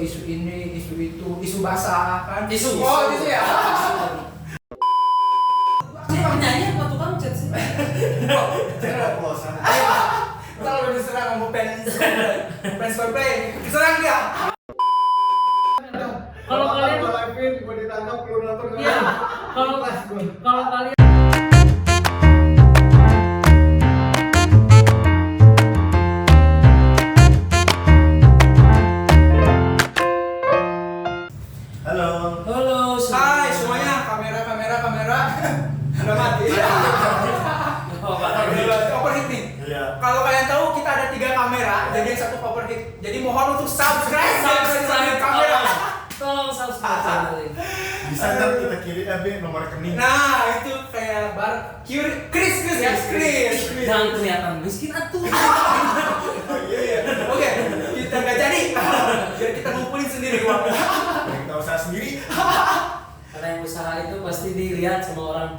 isu ini, isu itu, isu basah kan? Isu ya. Penyanyi apa tukang chat sih? Saya bosan. Kalau udah diserang sama fans Coldplay, diserang dia. Kalau kalian gue live-in, gue ditangkap, lu nonton gue. Iya. Kalau kalian Halo. Hai semuanya, kamera. Udah mati. Overheat nih. Iya. Kalau kalian tahu kita ada 3 kamera, jadi yang satu overheat. Jadi mohon untuk subscribe kamera. Tolong subscribe channel ini. Bisa ntar kita kirim nomor rekening. Nah, itu kayak Chris. Jangan kelihatan miskin atuh. Oh iya. Oke, kita nggak jadi. Biar kita ngumpulin sendiri uangnya. Kita usaha sendiri. Karena yang usaha itu pasti dilihat sama orang.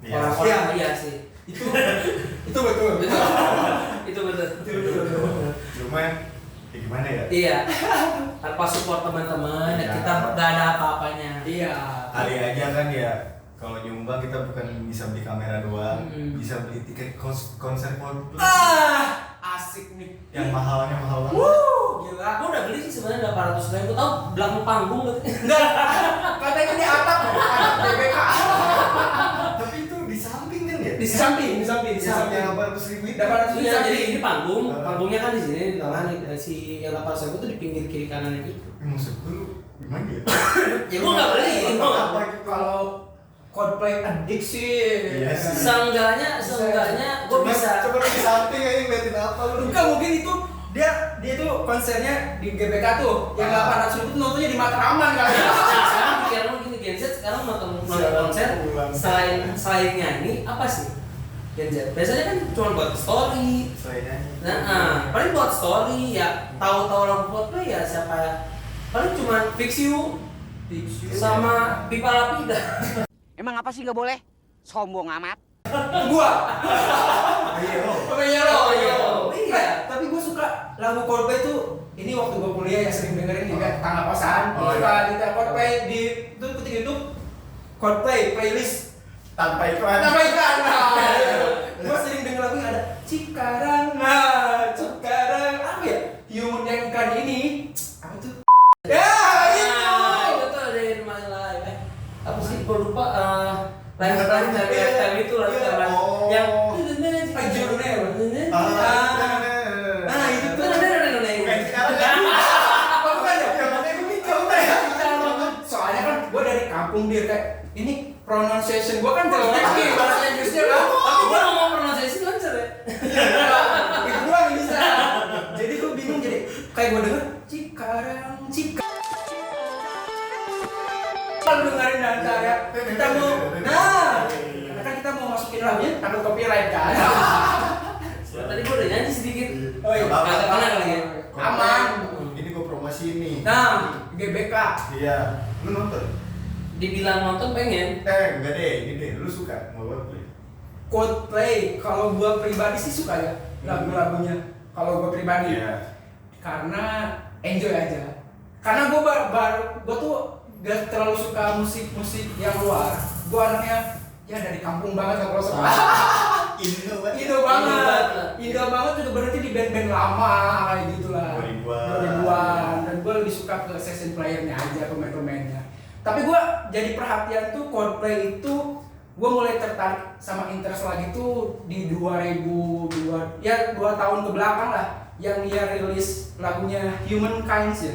Iya. Orang-orang iya sih. Itu betul. Itu betul. Cuman ya gimana ya? Iya. Tanpa support teman-teman, Iya. kita nggak ada apa-apanya. Iya. Kali aja kan ya. Kalau nyumbang kita bukan bisa beli kamera doang, bisa beli tiket konser Coldplay. Asik nih. Yang mahalnya mahal banget. Gila. Aku udah beli sih sebenarnya 800.000. Tahu belakang panggung gitu. Enggak. Katanya di atap BBK. Tapi itu di samping kan ya? Di samping. Di samping 800.000 itu. 800.000. Iya, jadi ini panggung, panggungnya kan di sini di tengah nih. Si yang 800.000 tuh di pinggir kiri kanannya gitu. Maksud gue gimana ya? Ya gua nggak beli. Apa Kalau Coldplay adik sih. Iya sih. Seenggaknya gua bisa. Coba di samping aja ngeliatin apa lu? Enggak, mungkin itu dia tuh konsernya di GBK tuh yang 800.000 tuh nontonnya di Matraman kali. Nah, sekarang pikiran lu gini, Gen Z sekarang nonton konser selain nyanyi apa sih? Gen Z biasanya kan cuma buat story. Selain nyanyi. Nah, paling buat story ya, tahu-tahu lagu Coldplay ya siapa ya? Paling cuma Fix You sama Pipa Lapida. Emang apa sih nggak boleh? Sombong amat. Gua. Ayo. Pokoknya lo. Iya. Tapi gua suka lagu Coldplay tuh. Ini waktu gua kuliah ya sering dengerin di tangga kosan. Oh, Suka iya. di Coldplay di itu ketik itu Coldplay playlist Tanpa iklan. Gua sering denger lagu yang ada Cikarang. Nah, Cikarang apa ya? Human yang kan ini. Apa tuh? Ya, Itu tuh dari My Life. Apa sih? Gua lupa. Lifetime itu lifetime yang judulnya apa? Nah, itu tuh. Bukan sekarang kan? Bukan ya? Yang mana itu Coldplay? Soalnya kan gue dari kampung dia kayak ini pronunciation gue kan jelek nih bahasa Inggrisnya kan. Tapi gua ngomong pronunciasi lancar ya. Itu gue nggak bisa. Jadi gue bingung jadi kayak gue denger Cikarang. Kalau dengerin nanti ya kita mau karena kan kita mau masukin lagunya takut copyright kan. Tadi gua udah nyanyi sedikit. Oh iya. Agak mana kali ya? Aman. Ini gue promosi nih. Nah, GBK. Iya. Lu nonton? Dibilang nonton pengen. Enggak deh. Ini deh. Lu suka mau Coldplay? Coldplay kalau gue pribadi sih suka ya lagu-lagunya. Kalau gue pribadi. Iya. Karena enjoy aja. Karena gue tuh gak terlalu suka musik yang luar. Gue anaknya ya dari kampung banget kalau suka. Indo banget juga berarti di band-band lama kayak gitulah. 2000-an. Dan gue lebih suka ke session playernya aja, pemain-pemainnya. Tapi gue jadi perhatian tuh Coldplay itu gue mulai tertarik sama interest lagi tuh di 2002 ya 2 tahun ke belakang lah yang dia rilis lagunya Humankind ya.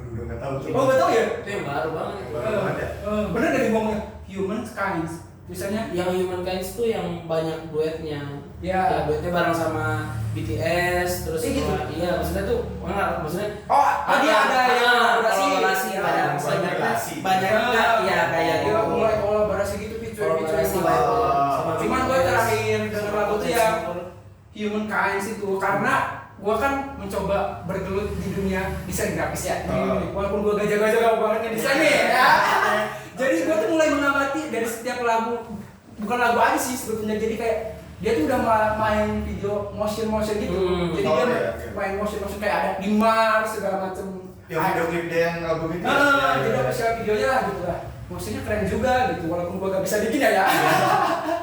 Udah nggak tahu tuh. Oh nggak tahu ya? Itu yang baru banget. Baru banget ya? Bener gak ngomongnya Humankind? Misalnya Yang Humankind itu yang banyak duetnya. ya. Duetnya bareng sama BTS terus Gitu. sama iya maksudnya tuh enggak maksudnya Tadi ada yang kolaborasi banyak enggak ya kayak dia gitu. mulai kolaborasi gitu Kolaborasi featuring sama cuman gue BTS. terakhir denger lagu tuh yang Humankind itu karena gue kan mencoba bergelut di dunia desain grafis ya. Walaupun gue gajah-gajah banget ngedesain nih ya. Jadi gue tuh mulai mengamati dari setiap lagu, bukan lagu aja sih sebetulnya. Jadi kayak dia tuh udah main video motion gitu. Jadi dia main motion kayak ada di Mars segala macem. Yang video klip dia yang album itu. Jadi official videonya lah gitu lah. Maksudnya keren juga gitu, walaupun gua gak bisa bikin ya.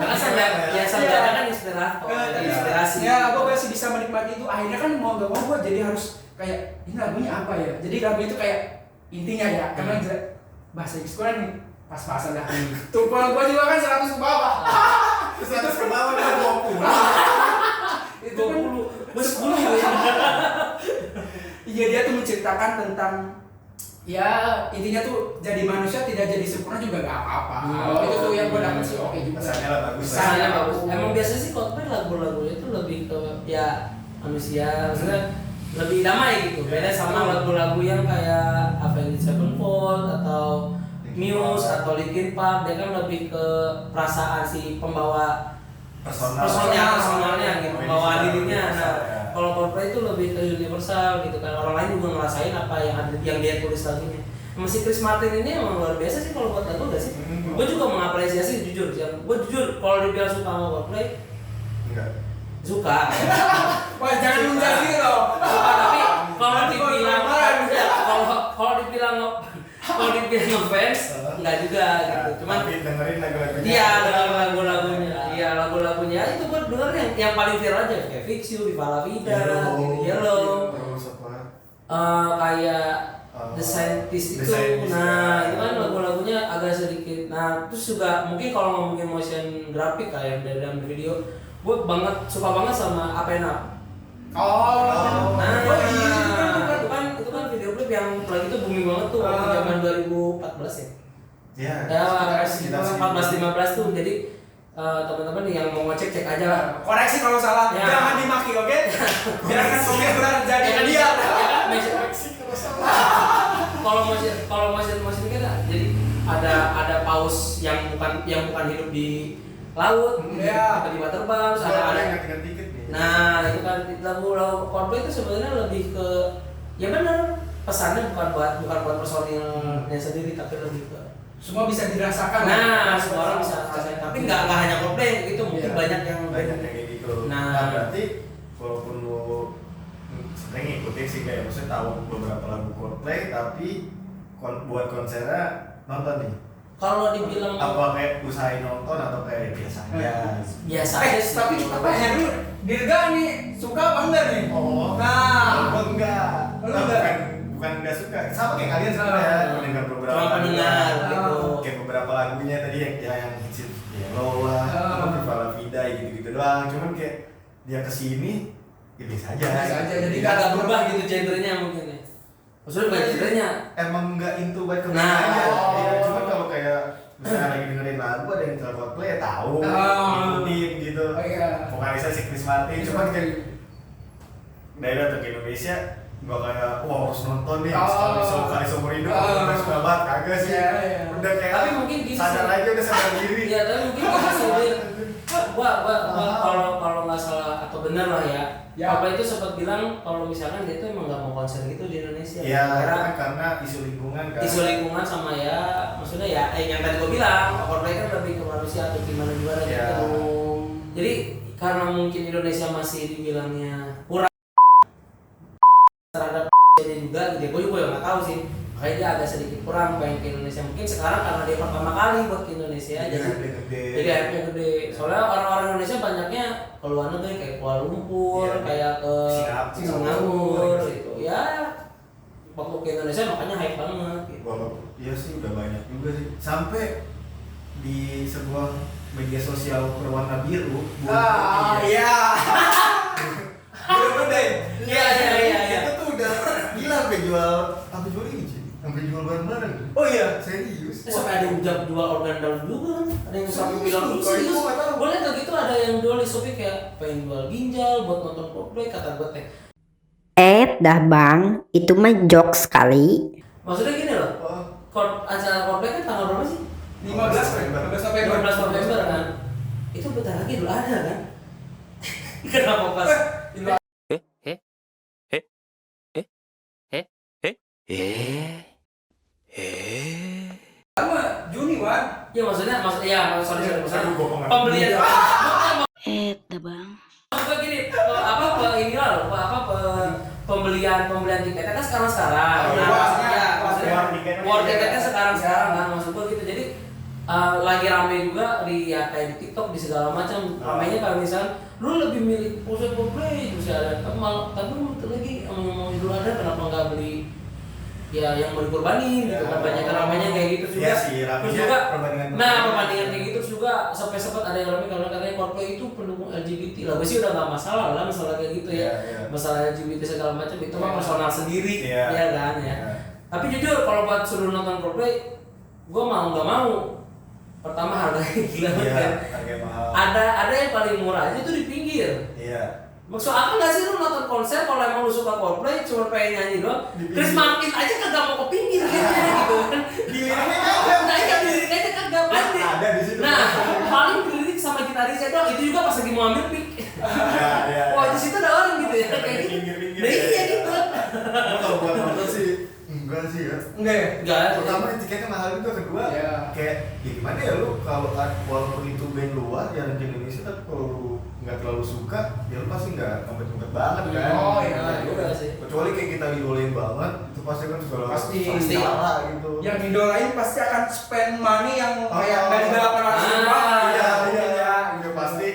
Karena sampai kan inspirasi. Ya, gua masih bisa menikmati itu. Akhirnya kan mau gak mau gua jadi harus kayak ini lagunya apa ya? Jadi lagu itu kayak intinya ya, karena bahasa Inggris gua nih pas-pasan dah. Tuh gua juga kan 100 ke bawah. 100 ke bawah dan 20. Itu kan 10 ya. Iya, dia tuh menceritakan tentang ya intinya tuh jadi manusia tidak jadi sempurna juga gak apa-apa. Itu tuh yang gue dapet sih oke juga. Pesannya lah bagus. Pesannya bagus. Emang biasanya sih Coldplay lagu-lagunya itu lebih ke ya manusia, maksudnya lebih damai gitu. Beda sama lagu-lagu yang kayak Avenged Sevenfold atau Muse atau Linkin Park, dia kan lebih ke perasaan si pembawa personalnya gitu, pembawa dirinya. Nah, kalau Coldplay itu lebih ke universal gitu kan, orang lain juga ngerasain apa yang dia tulis lagunya. Masih Chris Martin ini emang luar biasa sih kalau buat lagu, gak sih? Gue juga mengapresiasi jujur, gue jujur kalau dibilang suka sama Coldplay, enggak suka. Wah, jangan menjadi loh. Suka, tapi kalau dibilang kalau dibilang ngefans, enggak juga gitu. Cuman dengerin lagu-lagunya. iya, lagu-lagunya itu gue denger yang paling viral aja kayak Fix You, Viva La Vida, Yellow, kayak The Scientist itu. Nah, itu kan lagu-lagunya agak sedikit. Nah, terus juga mungkin kalau ngomongin motion grafik kayak dari dalam video, gue suka banget sama Up and Up. Itu kan video klip yang lagi itu booming banget tuh waktu zaman 2014 ya. Iya. Ya, 14-15 tuh. Jadi teman-teman yang mau ngecek cek aja lah. Koreksi kalau salah, Ya. jangan dimaki, oke? Jangan komen benar jadi dia. Kalau motion kan jadi ada paus yang bukan hidup di laut, tiba-tiba terbang, terus ada dikit nih. nah itu kan lagu Coldplay itu sebenarnya lebih ke ya benar pesannya bukan buat personilnya sendiri tapi lebih ke Semua bisa dirasakan. nah semua orang bisa rasain, tapi nggak hanya Coldplay itu mungkin banyak yang kayak gitu. Nah, berarti walaupun lu sering ngikutin sih kayak maksudnya tahu beberapa lagu Coldplay tapi buat konsernya nonton nih. kalau dibilang Apa kayak usahain nonton atau kayak biasa aja? biasa aja sih. Tapi kita tanya dulu, Dirga nih suka apa enggak nih? Nah, enggak. Lu enggak? Bukan enggak suka. Sama kayak kalian sebenarnya mendengar beberapa Cuma pendengar gitu. Kayak beberapa lagunya tadi yang hits Yellow lah, Viva La Vida gitu-gitu doang. Cuman kayak dia kesini ya biasa aja. Biasa aja, jadi Nggak agak berubah gitu genrenya mungkin ya. Maksudnya bukan genrenya. Emang enggak into buat kemana Nah, aja. oh. Ya, cuman kalau kayak misalnya lagi dengerin lagu ada yang terlalu Coldplay ya tahu, ngikutin gitu. Oh iya. Vokalisnya si Chris Martin, cuman kayak dari datang ke Indonesia gua kayak wah harus nonton nih sekali seumur hidup udah suka banget kagak sih. Iya. Udah kayak Tapi mungkin gini sadar sih. aja udah sadar diri. Iya, tapi mungkin gini sih. Gua kalau nggak salah atau benar lah ya. Apa itu sempat bilang kalau misalkan dia tuh emang nggak mau konser gitu di Indonesia. Iya, karena isu lingkungan kan. Isu lingkungan sama ya, maksudnya ya yang tadi gua bilang, Coldplay kan lebih ke manusia atau gimana Iya. gitu. Jadi karena mungkin Indonesia masih dibilangnya kurang terhadap dia juga, gitu. Gue juga nggak tahu sih. Makanya dia agak sedikit kurang pengen ke Indonesia. Mungkin sekarang karena dia pertama kali buat ke Indonesia, jadi hype-nya gede. Soalnya orang-orang Indonesia banyaknya ke luar negeri kayak Kuala Lumpur, kayak ke Singapura gitu. Ya, waktu ke Indonesia makanya hype banget. Gitu. Iya sih udah banyak juga sih. Sampai di sebuah media sosial berwarna biru. Iya. Biru deh. Iya. Itu tuh udah gila sampai jual ini sih. Sampai jual barang-barang. Oh iya. Serius. Sampai ada yang jual organ dalam juga kan. Ada yang sampai bilang Serius? serius. Gua nggak tahu. Boleh tuh gitu ada yang jual di Shopee kayak pengen jual ginjal buat nonton Coldplay, kata gue teh. Dah bang, itu mah jokes sekali. Maksudnya gini loh. Acara Coldplay kan tanggal berapa sih? 15 November. 15 November kan. Itu bentar lagi udah ada kan. Kenapa pas Sama Juni Wan. ya maksudnya sorry Gua pembelian Dah bang. maksudnya gini inilah loh pembelian tiketnya kan sekarang. Oh, iya. Maksudnya War tiketnya sekarang kan maksud gua gitu. Jadi lagi rame juga di kayak di TikTok di segala macam. Ramenya kalau misalnya lu lebih milih pusat Coldplay terus ada tapi lu lagi ngomong Idul Adha kenapa nggak beli ya yang mau dikorbanin gitu kan banyak ramenya kayak gitu juga. Iya sih, Terus juga perbandingan kayak gitu terus juga sampai sempat ada yang rame karena katanya Coldplay itu pendukung LGBT lah. Gue sih udah nggak masalah lah masalah kayak gitu ya. Masalah LGBT segala macam itu mah personal sendiri ya kan ya. Tapi jujur kalau buat suruh nonton Coldplay gue mau nggak mau. Pertama harganya gila banget. Ada yang paling murah aja itu di pinggir. Iya. Maksud aku nggak sih lu nonton konser kalau emang lu suka Coldplay cuma pengen nyanyi doang. Chris Martin aja kagak mau ke pinggir gitu kan. Diliriknya kagak. Nah iya diliriknya kagak pasti. Ada di situ. Nah paling dilirik sama gitarisnya doang itu juga pas lagi mau ambil pick. Iya. Wah di situ ada orang gitu ya kayak gitu. Nah iya gitu. Kalau buat nonton sih enggak sih ya. Enggak. Pertama tiketnya mahal juga, kedua kayak ya gimana ya lu kalau walaupun itu band luar yang di Indonesia tapi kalau lu nggak terlalu suka ya lu pasti nggak kompet banget kan. Oh iya juga sih. Kecuali kayak kita idolain banget itu pasti kan segala Pasti. cara gitu. Yang idolain pasti akan spend money yang kayak dari 800 Iya. Itu pasti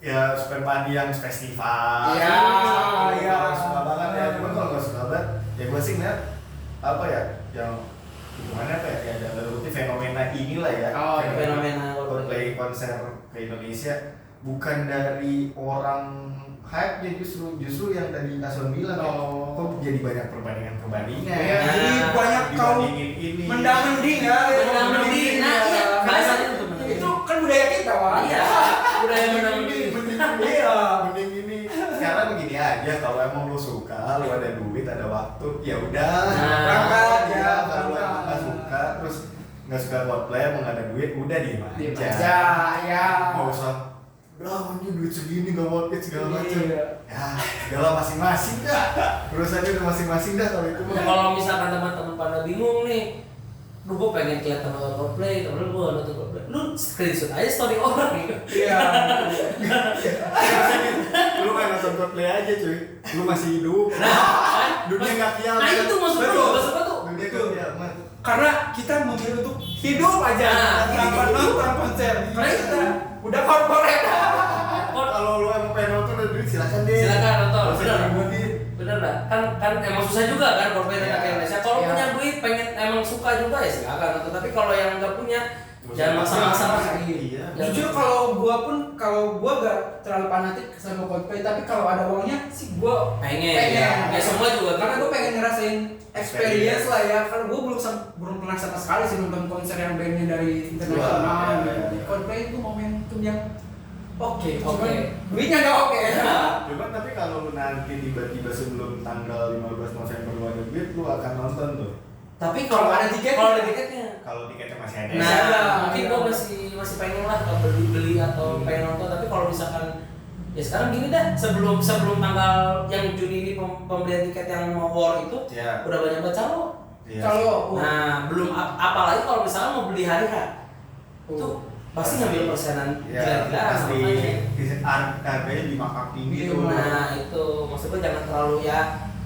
ya spend money yang festival. Iya. Suka banget ya. Cuma kalau nggak suka banget ya gue sih ngeliat apa ya yang gimana apa ya kayak ada berarti fenomena inilah ya. Fenomena Coldplay konser ke Indonesia bukan dari orang hype ya justru yang tadi Ason bilang kok jadi banyak perbandingan Iya, jadi banyak kaum dibandingin ini mendang-mending ya. Mendang-mending. Nah iya bahasanya itu kan budaya kita Wak. Iya. Budaya mendang-mending. Iya, mending ini. Sekarang begini aja, kalau emang lu suka, lu ada duit, ada waktu, ya udah. Berangkat ya. Kalau emang nggak suka, terus nggak suka Coldplay, emang nggak ada duit, udah diem aja. Ya. Nggak usah. Udah, anjir duit segini nggak worth it segala macam. Iya. Ya, segala masing-masing dah. Terus aja udah masing-masing dah kalau itu. Ya, kalau misalkan teman-teman pada bingung nih, lu gue pengen kelihatan nonton Coldplay, temen gue nonton Coldplay, lu screenshot aja story orang gitu. Iya. Lu main nonton Coldplay aja cuy. Lu masih hidup. Dunia nggak kiamat. Nah itu maksud gue tuh. Dunia nggak kiamat. Karena kita memilih untuk hidup aja tanpa nonton konser. Karena kita udah corporate. Kalau lu emang pengen nonton ada duit silakan deh. Silakan nonton. Nggak usah direbutin. Bener lah, kan emang susah juga kan kalau pengen ke Indonesia. Kalau punya duit pengen emang suka juga ya silakan nonton. Tapi kalau yang nggak punya jangan maksa-maksa. Iya. Jujur kalau gua gak terlalu fanatik sama Coldplay, tapi kalau ada uangnya sih gua Pengen. Ya semua juga. Karena gua pengen ngerasain experience lah ya. Kalau gua belum pernah sama sekali sih nonton konser yang bandnya dari internasional. Iya. Coldplay itu momentum yang oke. Oke. Duitnya nggak oke. Cuman tapi kalau lu nanti tiba-tiba sebelum tanggal 15 November lu ada duit, lu akan nonton tuh. Tapi Kalau ada tiket, kalau ada tiketnya. Kalau tiketnya masih ada. Nah, mungkin gua masih pengen lah kalau beli atau pengen nonton. Tapi kalau misalkan ya sekarang gini dah, sebelum tanggal yang Juni ini pembelian tiket yang war itu Ya. udah banyak banget calo. Iya. Nah, belum apalagi kalau misalnya mau beli hari H. Itu pasti ngambil persenan Ya, gila-gilaan pasti makanya. harganya dimakak tinggi tuh. Nah, itu maksud gua jangan terlalu ya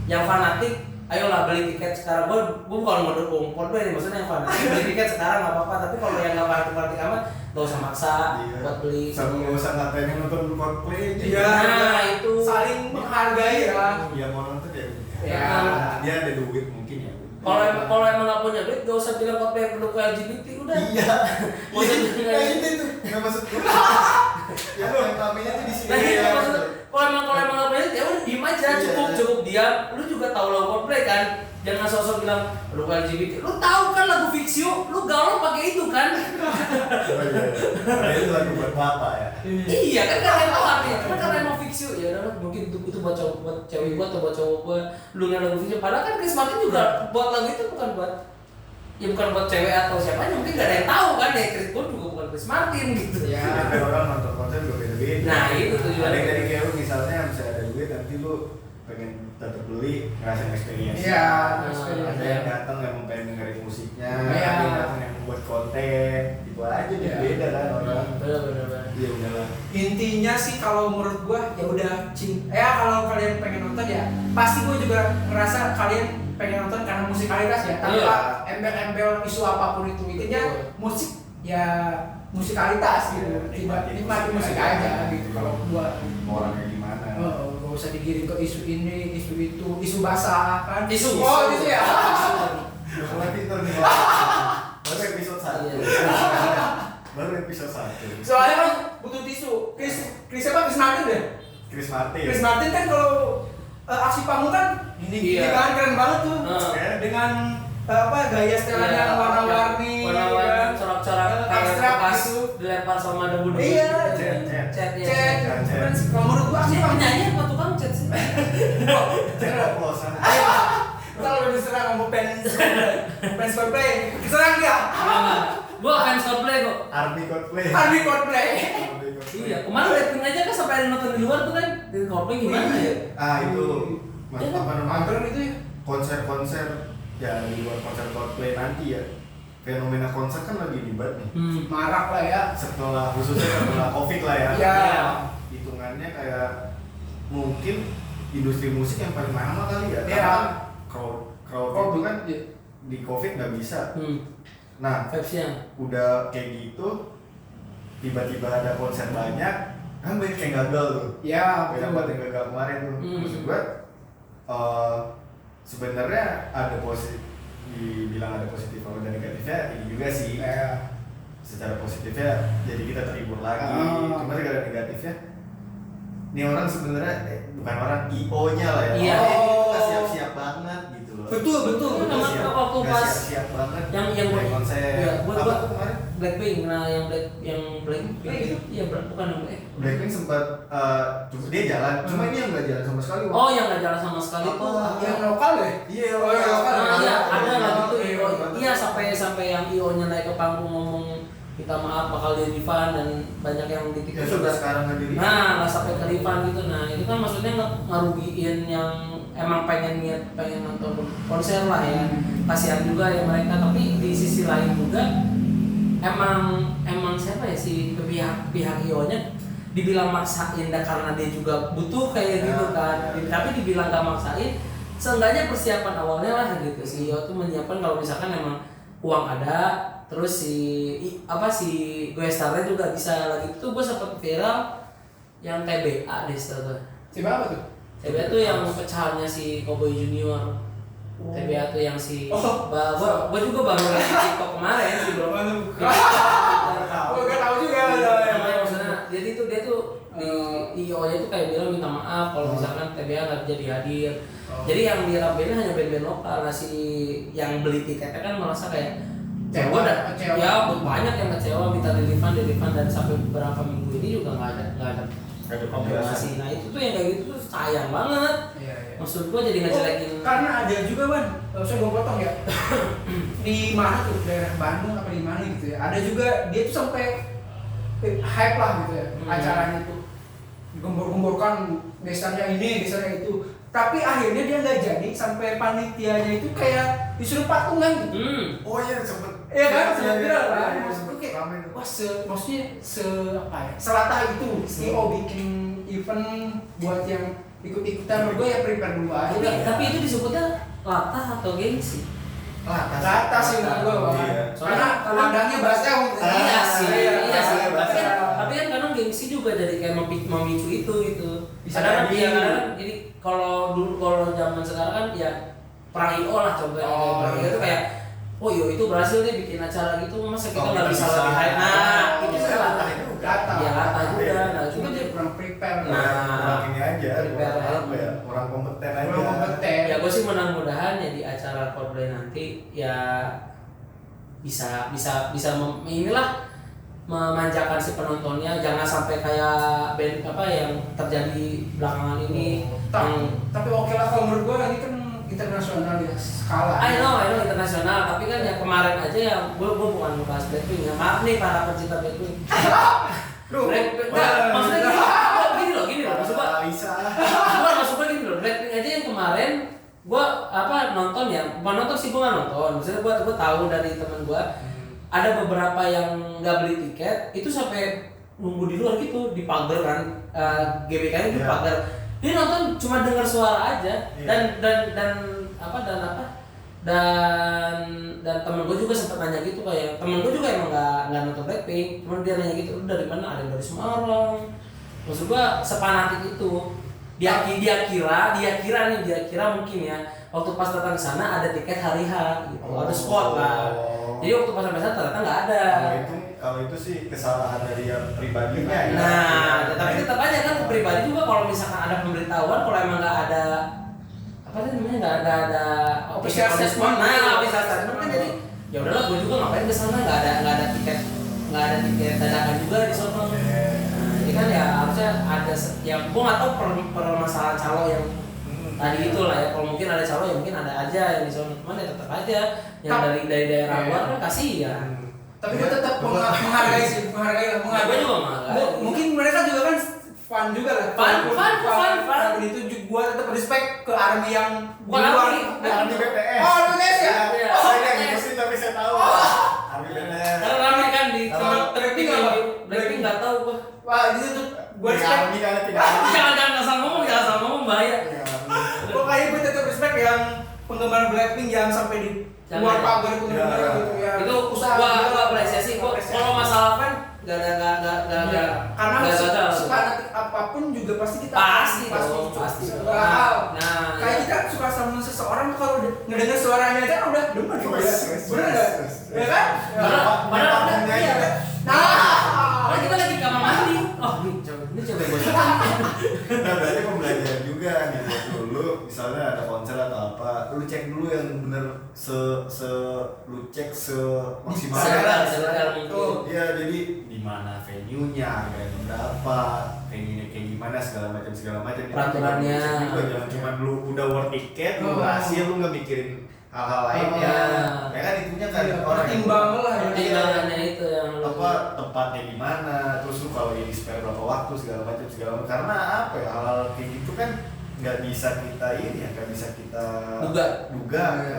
yang fanatik. Ayolah beli tiket sekarang. Gua bukan ngedukung Coldplay, maksudnya yang fanatik beli tiket sekarang nggak apa-apa. Tapi kalau yang nggak fanatik amat, nggak usah maksa buat beli. Sama nggak usah ngatain yang nonton Coldplay. Iya. Nah, itu saling menghargai ya. Ya mau nonton ya. Ya. Dia ada duit mungkin ya. Kalau emang nggak punya duit, nggak usah bilang Coldplay pendukung LGBT udah. Iya. Maksudnya Nah itu tuh nggak masuk. Ya yang ramenya tuh di sini. Nah, itu ya. maksudnya kalau emang nggak punya duit, ya udah diem aja, cukup diam. Lu juga tahu lagu Coldplay kan? Jangan sosok bilang pendukung LGBT. Lu tahu kan lagu Fix You, lu galau pakai itu kan? Oh iya. Nah, itu lagu buat bapak ya. Iya kan karena itu artinya, cuma karena emang Fix You ya udah mungkin itu buat cowok buat cewek gua atau buat cowok gua. Lu nggak lagu Fix You, padahal kan Chris Martin juga buat lagu itu bukan buat cewek atau siapanya, mungkin gak ada yang tahu kan ya Chris gua juga bukan Chris Martin gitu. Ya. Ada orang nonton konser juga beda-beda. Nah, itu tujuannya. Ada yang dari kayak lu misalnya bisa ada duit nanti lu pengen tetap beli ngerasain experience. Iya, Ada yang datang yang pengen dengerin musiknya, Iya. ada yang datang yang buat konten, gitu aja Iya. beda kan orang. Bener. Iya udahlah. Intinya sih kalau menurut gua ya udah kalau kalian pengen nonton ya pasti gua juga ngerasa kalian pengen nonton karena musikalitas ya, tanpa Iya. embel-embel isu apapun itu. Intinya musik ya musikalitas gitu, nikmati musik aja gitu kalau gua. Orangnya gimana? Gak usah digiring ke isu ini, isu itu, isu basah kan? Isu. Gitu ya. Mulai pinter nih. Baru episode 1. Baru episode 1. Soalnya kan butuh tisu. Chris apa? Chris Martin deh. Chris Martin. Chris Martin kan kalau aksi panggung kan ini Iya. kan keren banget tuh. Dengan gaya setelan yang warna-warni, warna-warni, corak-corak kayak abstrak bekas gitu. dilempar sama debu-debu. Iya. Cat ya. Cek. Cek. Kalau menurut gua aksi Ini panggung penyanyi apa tukang cat sih? Cek oplosan. kalau udah diserang sama fans Coldplay, diserang dia. Gua fans Coldplay kok. Army Coldplay. Army Coldplay. Iya, kemarin Blackpink aja kan sampai ada nonton di luar tuh kan. Di Coldplay gimana ya? Itu Iya, apa namanya? Mager itu ya. Konser-konser ya di luar konser Coldplay nanti ya. Fenomena konser kan lagi libat nih. Marak lah ya. Khususnya setelah Covid lah ya. Iya. Hitungannya kayak mungkin industri musik yang paling mahal kali ya. Iya. Karena crowd itu kan di Covid nggak bisa. Nah, Vibes-nya. udah kayak gitu tiba-tiba ada konser banyak kan banyak yang gagal tuh. Ya, Banyak banget yang gagal kemarin tuh. Maksud gue sebenarnya ada dibilang ada positif atau ada negatifnya ini juga sih. Secara positifnya jadi kita terhibur lagi. Cuma segala negatifnya ini orang sebenarnya bukan orang IO-nya lah ya. Iya. Orang ini nggak siap-siap banget gitu loh. Betul. Nggak waktu Nggak pas siap-siap banget. yang kayak konser. ya, gua Apa kemarin? Blackpink, nah yang Blackpink itu iya bukan yang Blackpink sempat dia jalan, cuma ini yang nggak jalan sama sekali. Wak. Oh yang nggak jalan sama sekali Apa? tuh Yang lokal ya? Iya, Oh, yang lokal. nah, iya ada lagi tuh Iya, IO iya. iya sampai yang IO nya naik ke panggung ngomong minta maaf bakal di refund dan banyak yang di Ya TikTok sudah juga sekarang nggak jadi. nah nggak sampai ke refund gitu. Nah itu kan maksudnya ngarugiin yang emang pengen nonton konser lah ya, kasihan juga ya mereka. Tapi di sisi lain juga emang siapa ya si pihak IO nya dibilang maksain dah karena dia juga butuh kayak gitu kan. Tapi dibilang gak maksain, seenggaknya persiapan awalnya lah gitu. Si IO tuh menyiapkan kalau misalkan emang uang ada, terus si gue starnya juga bisa lagi. Itu gue sempat viral yang TBA deh setelah Siapa apa tuh? TBA tuh yang pecahannya si Cowboy Junior. TBA tuh yang si gua juga baru lihat di TikTok kemarin sih bro. Gue gak tahu juga. Maksudnya jadi tuh dia tuh di IO-nya tuh kayak bilang minta maaf kalau misalkan TBA nggak jadi hadir. Jadi yang diramein hanya band-band lokal. Nah si yang beli tiketnya kan merasa kayak Kecewa. ya banyak yang kecewa minta di refund dan sampai beberapa minggu ini juga nggak ada konfirmasi. Nah itu tuh yang kayak gitu tuh sayang banget. Iya. Maksud gua jadi ngejelekin. Karena ada juga Ban, saya gue potong ya. Di mana tuh daerah Bandung apa di mana gitu ya. Ada juga dia tuh sampai hype lah gitu ya acaranya tuh. Digembor-gemborkan desanya ini, desanya itu. Tapi akhirnya dia nggak jadi sampai panitianya itu kayak disuruh patungan gitu. Oh iya sempet. Iya kan, Iya, sempet iya, viral iya, kan. iya, Maksud sempet gue kayak, rame tuh. wah maksudnya selatah itu CEO bikin event buat yang ikut-ikutan. Menurut gue ya prepare dulu aja. Tapi itu disebutnya latah atau gengsi? Rata sih menurut gue Bang. Iya. Karena kandangnya bahasa Iya sih. bahasa. Tapi kan kadang gengsi juga dari kayak memicu itu gitu. Bisa Kadang jadi. iya kadang jadi kalau zaman sekarang kan ya perang IO lah contohnya. Perang IO itu kayak oh itu berhasil nih bikin acara gitu, masa kita nggak bisa lebih hype. Nah itu Bisa kan latah itu Rata. ya latah juga. Nah Cuma dia kurang prepare. Nah, ini aja, prepare apa ya, orang kompeten aja. Kurang kompeten. ya gue sih mudah-mudahan ya di acara Coldplay nanti ya bisa inilah memanjakan si penontonnya, jangan sampai kayak band apa yang terjadi belakangan ini. Tapi oke lah kalau menurut gue ini kan internasional ya skala. I know internasional, tapi kan ya kemarin aja ya gue bukan ngebahas Blackpink ya, maaf nih para pencinta Blackpink. Maksudnya gini loh, maksud gue maksud gue gini loh, Blackpink aja yang kemarin gue nonton ya, bukan nonton sih, gue nggak nonton, maksudnya gue tahu dari temen gue ada beberapa yang nggak beli tiket itu sampai nunggu di luar gitu di pagar kan, GBK itu di pagar. Dia nonton cuma dengar suara aja dan temen gue juga sempat nanya gitu, kayak temen gue juga emang nggak nonton Blackpink, cuma dia nanya gitu, lu dari mana? Ada yang dari Semarang. Maksud gue sepanatik itu. Dia kira mungkin ya waktu pas datang ke sana ada tiket hari H gitu, ada spot lah. Jadi waktu pas sampai sana ternyata nggak ada. Kalau itu sih kesalahan dari yang pribadinya ya. Nah, tapi tetap aja kan pribadi juga kalau misalkan ada pemberitahuan, kalau emang nggak ada apa sih namanya, nggak ada official statement. Nah, official statement kan jadi ya udahlah, gue juga ngapain ke sana, nggak ada tiket dadakan juga di sana. Nah, jadi kan ya harusnya ada ya, gue nggak tahu permasalahan calo yang tadi itu lah ya. Kalau mungkin ada calo ya mungkin ada aja yang di sana, cuman ya tetap aja yang dari daerah luar kan kasihan. Tapi gue tetap menghargai sih, menghargai. Gue juga menghargai. Mungkin mereka juga kan fun juga lah. Fun. Itu gue tetap respect ke army yang di luar. Army BTS. Oh, BTS ya? Iya. Saya nggak ngikutin tapi saya tahu. Army BTS. Karena ramai kan di Blackpink nggak tahu gue. Wah, itu tuh gue respect. Army karena tidak. Jangan asal ngomong bahaya. Pokoknya gue tetap respect yang penggemar Blackpink yang sampai di luar pagar itu benar gitu ya. Itu usaha gua apresiasi. Kalau masalah fan enggak karena gagal. fanatik apapun juga pasti kita pasti. Nah, Nah, kayak kita suka sama seseorang kalau ngedenger suaranya aja udah demen gitu ya. Bener enggak? Ya kan? Padahal iya. Nah, kita lagi kamar mandi. Oh, ini coba gue. Nah, berarti pembelajaran juga nih buat lu misalnya ada konser atau apa, lu cek dulu yang bener lu cek maksimalnya. Iya, jadi di mana venue-nya, harganya berapa, venue-nya kayak gimana, segala macam. Peraturannya. Jangan cuma lu udah worth tiket, lu berhasil, lu nggak mikirin hal-hal lainnya. Ya kan itunya kan orang pertimbangan lah ya. Pertimbangannya itu yang apa tempatnya di mana, terus lu kalau ini spare berapa waktu segala macam. Karena apa ya, hal-hal kayak gitu kan nggak bisa kita duga.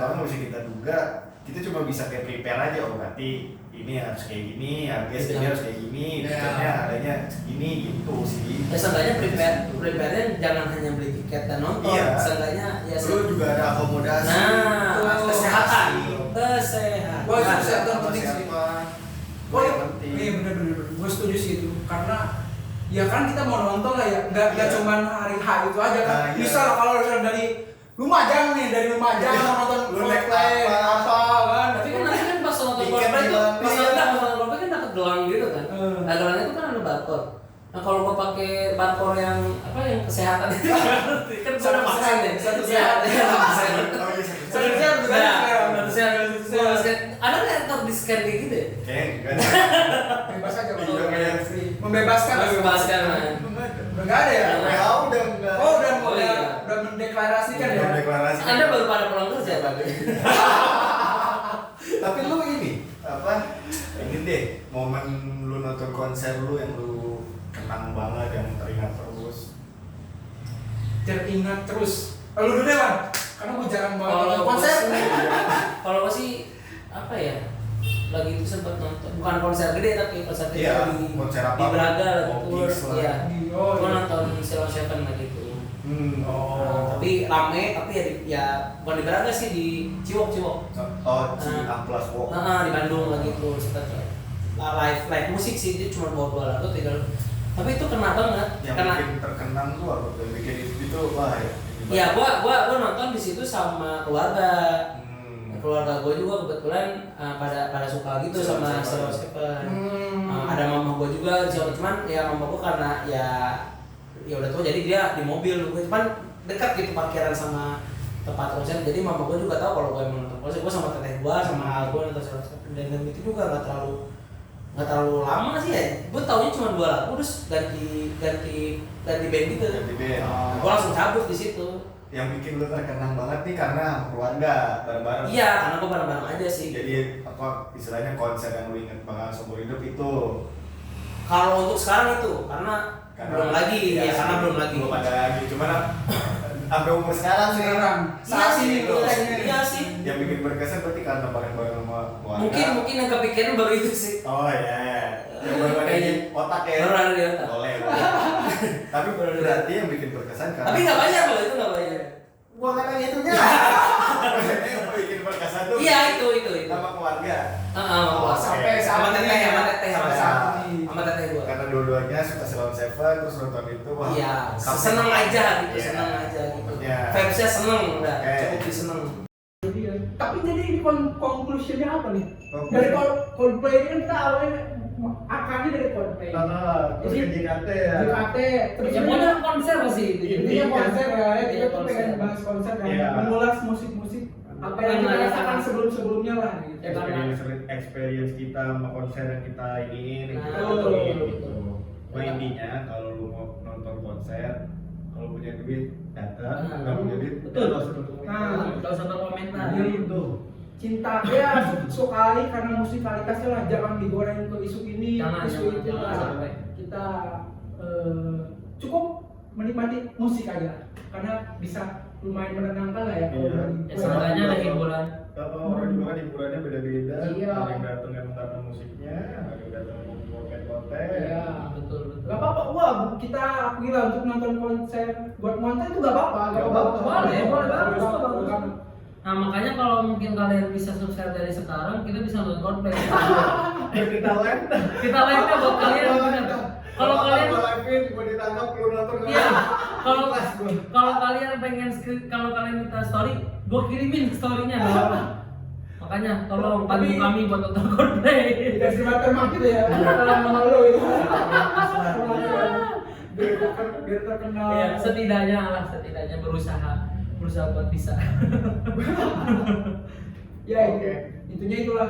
Kalau nggak bisa kita duga, kita cuma bisa kayak prepare aja. Oh berarti ini harus kayak gini, harga segini harus kayak gini, tiketnya adanya segini gitu sih. Ya seenggaknya prepare-nya jangan hanya beli tiket dan nonton. Iya. Seenggaknya ya lu juga ada akomodasi. Nah, kesehatan. Wah, itu kesehatan penting sih. Oh iya penting. Iya bener. Gue setuju sih itu. Karena ya kan kita mau nonton lah ya, nggak cuma hari H itu aja kan. Nah, Bisa lah kalau dari Lumajang nonton Coldplay apa kan. Tapi kan nanti kan pas nonton Tiket Coldplay itu, di Coldplay kan dapat gelang gitu kan. Nah gelangnya itu kan ada barcode. Nah kalau gua pakai barcode yang kesehatan itu kan gua udah vaksin ya. Satu sehat. Oh iya Satu sehat juga sekarang. Ada nggak ntar di scan kayak gitu ya? Kayaknya Bebas aja Iya, kalau kayak free. Membebaskan. Man. Udah nggak ada ya? WHO udah enggak. Oh udah iya. mendeklarasikan ya. Deklarasi. Anda baru pada pulang kerja tadi. Tapi lu ini ini deh momen lu nonton konser lu yang lu kenang banget, yang teringat terus. Lu dulu deh, Man. Karena gue jarang banget nonton konser. Kalau gue sih apa ya? Lagi itu sempat nonton, bukan konser gede tapi konser gede Iya, di konser apa? Braga Oh, tour. gigs lah. Iya. Oh, Gue iya. nonton Sheila Seven lagi itu. Oh. Tapi rame, tapi ya bukan di Braga sih, di Ciwok. Oh, Amplas Walk. Di Bandung lagi itu sempat live musik sih, dia cuma bawa lagu tinggal. Tapi itu kena banget. Yang Karena bikin terkenang tuh apa? Yang bikin itu wah ya. iya, gua nonton di situ sama keluarga. Keluarga gue juga kebetulan pada suka gitu sama Sheila Seven. Ada mama gue juga, cuman ya mama gue karena ya udah tua jadi dia di mobil, gue cuman dekat gitu parkiran sama tempat konser, jadi mama gue juga tahu kalau gue mau nonton konser. Gue sama teteh gue sama gue nonton Sheila Seven, dan itu juga nggak terlalu lama sih ya. Gue taunya cuma 2 lagu terus ganti band gitu. Gue langsung cabut di situ. Yang bikin lu terkenang banget nih karena keluarga bareng-bareng. Iya, karena gue bareng-bareng aja sih. Jadi apa istilahnya konser yang lu inget banget seumur hidup itu? Kalau untuk sekarang itu karena belum lagi, ya karena belum lagi. Belum ada lagi, cuman sampai umur sekarang sih. Saat ini iya sih. Yang bikin berkesan berarti karena bareng-bareng sama keluarga. Mungkin yang kepikiran baru itu sih. Oh iya. Yang baru ada di otak ya. Baru ada di otak. Boleh. Tapi berarti yang bikin berkesan karena. Tapi nggak banyak loh, itu nggak banyak. Gua kan yang itunya. Maksudnya yang bikin berkesan tuh. Iya itu. Sama keluarga. Sama sampai sama saat teteh, ini. sama teteh, Sampai saat ini. sama teteh gua. Karena dua-duanya suka Salon Seven terus nonton itu wah. Iya, sampai- seneng aja gitu, Iya. seneng aja gitu. Iya. Vibes-nya seneng, udah Oke. cukup diseneng. Tapi jadi ini conclusionnya apa nih? Conclusion. Dari Coldplay ini kan kita awalnya akarnya dari Coldplay. Terus ke JKT ya. JKT, terus Ya pokoknya konser sih itu. intinya konser ya, kita Intinya tuh pengen konser. bahas konser kan, Iya. mengulas musik-musik apa yang kita rasakan sebelum-sebelumnya lah gitu. Ya, karena- Experience kita sama konser yang kita iniin yang kita Nah, tontonin betul. gitu. Nah intinya kalau lu mau nonton konser, kalau punya duit datang, nggak punya duit Betul. nggak usah nonton. Nah, Gak usah berkomentar. Iya, itu. Cinta ya sekali karena musikalitasnya lah, jangan digoreng ke isu ini, Jangan, isu jangan, itu jangan lah. sampai. Kita cukup menikmati musik aja karena bisa lumayan menenangkan lah ya. kalau Iya. dari- Ya seenggaknya ada hiburan. Kalau orang juga kan hiburannya beda-beda. Iya. Ada yang datang emang karena musiknya, ada yang datang untuk konten-konten. Iya. Betul. Gak apa-apa, wah kita akui lah untuk nonton konser buat konten itu gak apa-apa, gak apa-apa. Boleh, boleh, bagus, Gak apa-apa. bagus. Nah makanya kalau mungkin kalian bisa sukses dari sekarang, kita bisa nonton Coldplay. Dan kita live. Kita live-nya buat kalian bener. Kalau kalian live-in, gua ditangkap, lu nonton. Iya, kalau kalian pengen kalau kalian minta story, gue kirimin story-nya nggak apa-apa. Makanya tolong bantu Tapi- kami buat nonton Coldplay. Dikasih watermark gitu ya, kalau nama lo itu. Biar terkenal. Ya, setidaknya berusaha buat bisa. Ya, Oke. intinya itulah.